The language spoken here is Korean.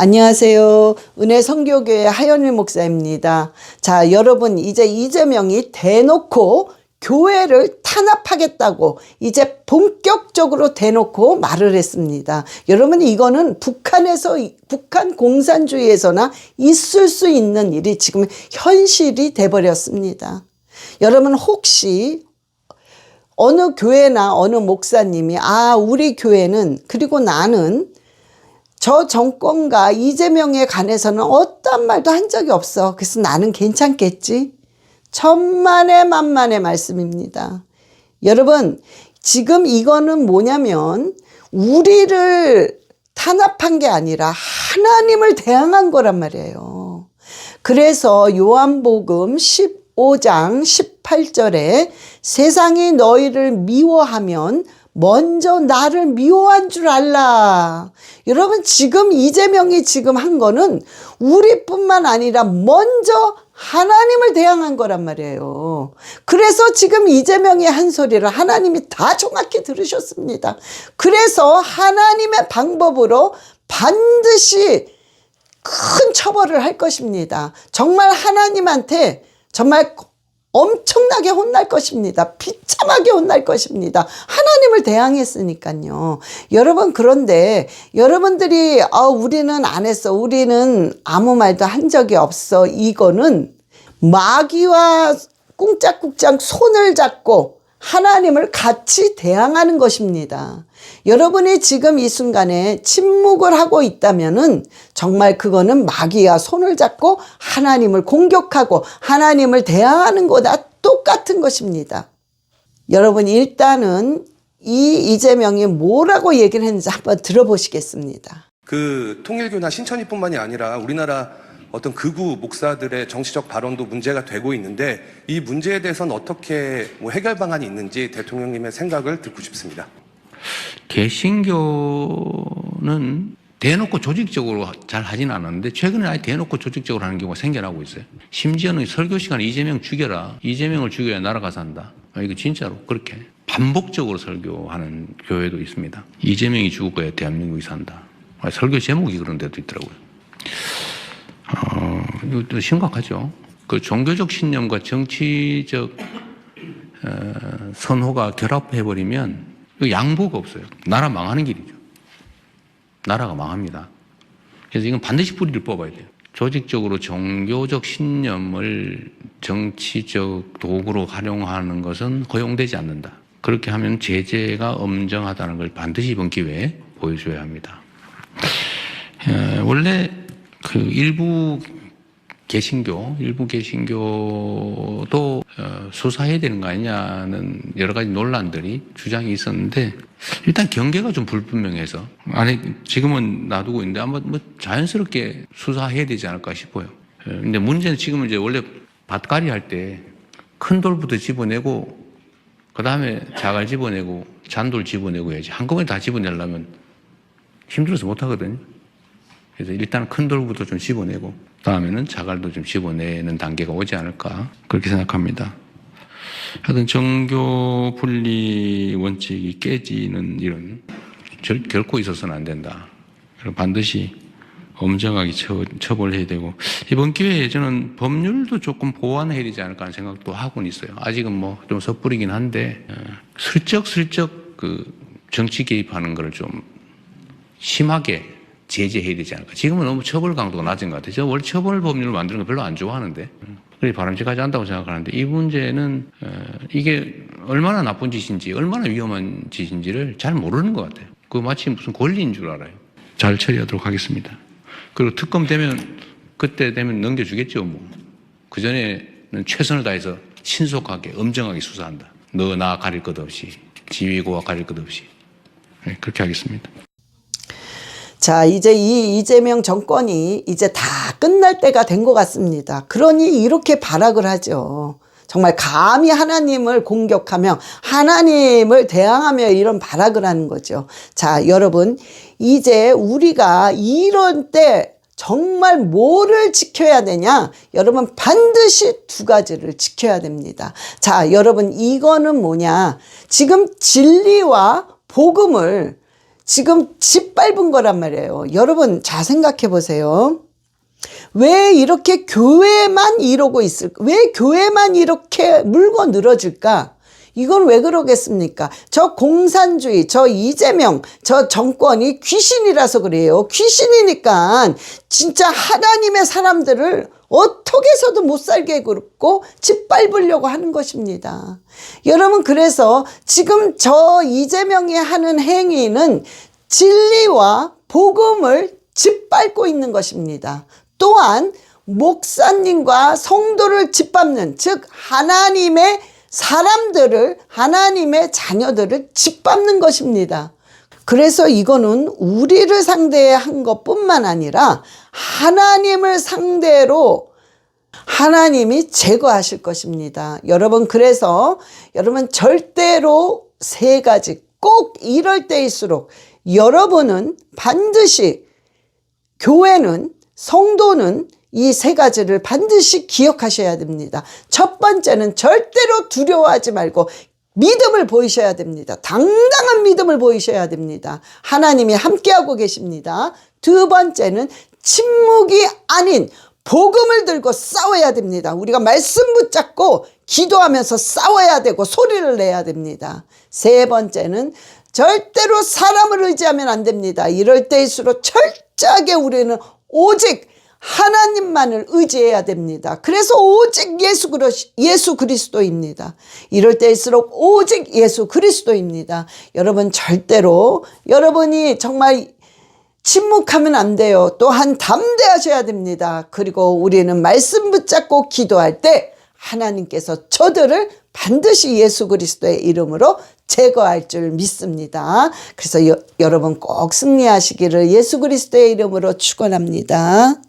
안녕하세요. 은혜 선교교회 하연일 목사입니다. 자, 여러분 이제 이재명이 대놓고 교회를 탄압하겠다고 이제 본격적으로 대놓고 말을 했습니다. 여러분 이거는 북한 공산주의에서나 있을 수 있는 일이 지금 현실이 돼버렸습니다. 여러분 혹시 어느 교회나 어느 목사님이 우리 교회는 그리고 나는 저 정권과 이재명에 관해서는 어떤 말도 한 적이 없어. 그래서 나는 괜찮겠지? 천만의 만만의 말씀입니다. 여러분 지금 이거는 뭐냐면 우리를 탄압한 게 아니라 하나님을 대항한 거란 말이에요. 그래서 요한복음 15장 18절에 세상이 너희를 미워하면 먼저 나를 미워한 줄 알라. 여러분 지금 이재명이 지금 한 거는 우리뿐만 아니라 먼저 하나님을 대항한 거란 말이에요. 그래서 지금 이재명이 한 소리를 하나님이 다 정확히 들으셨습니다. 그래서 하나님의 방법으로 반드시 큰 처벌을 할 것입니다. 정말 하나님한테 정말 엄청나게 혼날 것입니다. 비참하게 혼날 것입니다. 하나님을 대항했으니까요. 여러분 그런데 여러분들이 우리는 안 했어. 우리는 아무 말도 한 적이 없어. 이거는 마귀와 꿍짝꿍짝 손을 잡고 하나님을 같이 대항하는 것입니다. 여러분이 지금 이 순간에 침묵을 하고 있다면은 정말 그거는 마귀와 손을 잡고 하나님을 공격하고 하나님을 대항하는 거다 똑같은 것입니다. 여러분 일단은 이 이재명이 뭐라고 얘기를 했는지 한번 들어보시겠습니다. 그 통일교나 신천지뿐만이 아니라 우리나라 어떤 극우 목사들의 정치적 발언도 문제가 되고 있는데 이 문제에 대해서는 어떻게 해결 방안이 있는지 대통령님의 생각을 듣고 싶습니다. 개신교는 대놓고 조직적으로 잘 하진 않았는데 최근에 아예 대놓고 조직적으로 하는 경우가 생겨나고 있어요. 심지어는 설교 시간에 이재명 죽여라. 이재명을 죽여야 나라가 산다. 이거 진짜로 그렇게 반복적으로 설교하는 교회도 있습니다. 이재명이 죽어야 대한민국이 산다. 설교 제목이 그런 데도 있더라고요. 이것도 심각하죠. 그 종교적 신념과 정치적 선호가 결합해버리면 양보가 없어요. 나라 망하는 길이죠. 나라가 망합니다. 그래서 이건 반드시 뿌리를 뽑아야 돼요. 조직적으로 종교적 신념을 정치적 도구로 활용하는 것은 허용되지 않는다. 그렇게 하면 제재가 엄정하다는 걸 반드시 이번 기회에 보여줘야 합니다. 원래 그 일부 개신교도 수사해야 되는 거 아니냐는 여러 가지 논란들이 주장이 있었는데 일단 경계가 좀 불분명해서 지금은 놔두고 있는데 아마 자연스럽게 수사해야 되지 않을까 싶어요. 근데 문제는 지금은 이제 원래 밭갈이 할 때 큰 돌부터 집어내고 그 다음에 자갈 집어내고 잔돌 집어내고 해야지 한꺼번에 다 집어내려면 힘들어서 못 하거든요. 그래서 일단 큰 돌부터 좀 집어내고 다음에는 자갈도 좀 집어내는 단계가 오지 않을까 그렇게 생각합니다. 하여튼 정교 분리 원칙이 깨지는 일은 결코 있어서는 안 된다. 반드시 엄정하게 처벌해야 되고 이번 기회에 저는 법률도 조금 보완해야 되지 않을까 하는 생각도 하고는 있어요. 아직은 좀 섣부리긴 한데 슬쩍 그 정치 개입하는 거를 좀 심하게 제재해야 되지 않을까. 지금은 너무 처벌 강도가 낮은 것 같아요. 저 원래 처벌 법률을 만드는 거 별로 안 좋아하는데 그게 바람직하지 않다고 생각하는데 이 문제는 이게 얼마나 나쁜 짓인지 얼마나 위험한 짓인지를 잘 모르는 것 같아요. 그거 마치 무슨 권리인 줄 알아요. 잘 처리하도록 하겠습니다. 그리고 특검 되면 그때 되면 넘겨주겠죠. 그전에는 최선을 다해서 신속하게 엄정하게 수사한다. 너 나 가릴 것 없이 지휘고와 가릴 것 없이 그렇게 하겠습니다. 자, 이제 이 이재명 정권이 이제 다 끝날 때가 된 것 같습니다. 그러니 이렇게 발악을 하죠. 정말 감히 하나님을 공격하며 하나님을 대항하며 이런 발악을 하는 거죠. 자, 여러분 이제 우리가 이런 때 정말 뭐를 지켜야 되냐? 여러분 반드시 두 가지를 지켜야 됩니다. 자, 여러분 이거는 뭐냐? 지금 진리와 복음을 지금 짓밟은 거란 말이에요. 여러분 잘 생각해 보세요. 왜 이렇게 교회만 이러고 있을까? 왜 교회만 이렇게 물고 늘어질까? 이건 왜 그러겠습니까? 저 공산주의, 저 이재명, 저 정권이 귀신이라서 그래요. 귀신이니까 진짜 하나님의 사람들을 어떻게 해서도 못 살게 굴고 짓밟으려고 하는 것입니다. 여러분, 그래서 지금 저 이재명이 하는 행위는 진리와 복음을 짓밟고 있는 것입니다. 또한 목사님과 성도를 짓밟는, 즉 하나님의 사람들을, 하나님의 자녀들을 짓밟는 것입니다. 그래서 이거는 우리를 상대한 것뿐만 아니라 하나님을 상대로 하나님이 제거하실 것입니다. 여러분, 그래서 여러분 절대로 세 가지, 꼭 이럴 때일수록 여러분은 반드시, 교회는, 성도는 이 세 가지를 반드시 기억하셔야 됩니다. 첫 번째는 절대로 두려워하지 말고 믿음을 보이셔야 됩니다. 당당한 믿음을 보이셔야 됩니다. 하나님이 함께하고 계십니다. 두 번째는 침묵이 아닌 복음을 들고 싸워야 됩니다. 우리가 말씀 붙잡고 기도하면서 싸워야 되고 소리를 내야 됩니다. 세 번째는 절대로 사람을 의지하면 안 됩니다. 이럴 때일수록 철저하게 우리는 오직 하나님만을 의지해야 됩니다. 그래서 오직 예수 그리스도입니다. 이럴 때일수록 오직 예수 그리스도입니다. 여러분, 절대로 여러분이 정말 침묵하면 안 돼요. 또한 담대하셔야 됩니다. 그리고 우리는 말씀 붙잡고 기도할 때 하나님께서 저들을 반드시 예수 그리스도의 이름으로 제거할 줄 믿습니다. 그래서 여러분 꼭 승리하시기를 예수 그리스도의 이름으로 축원합니다.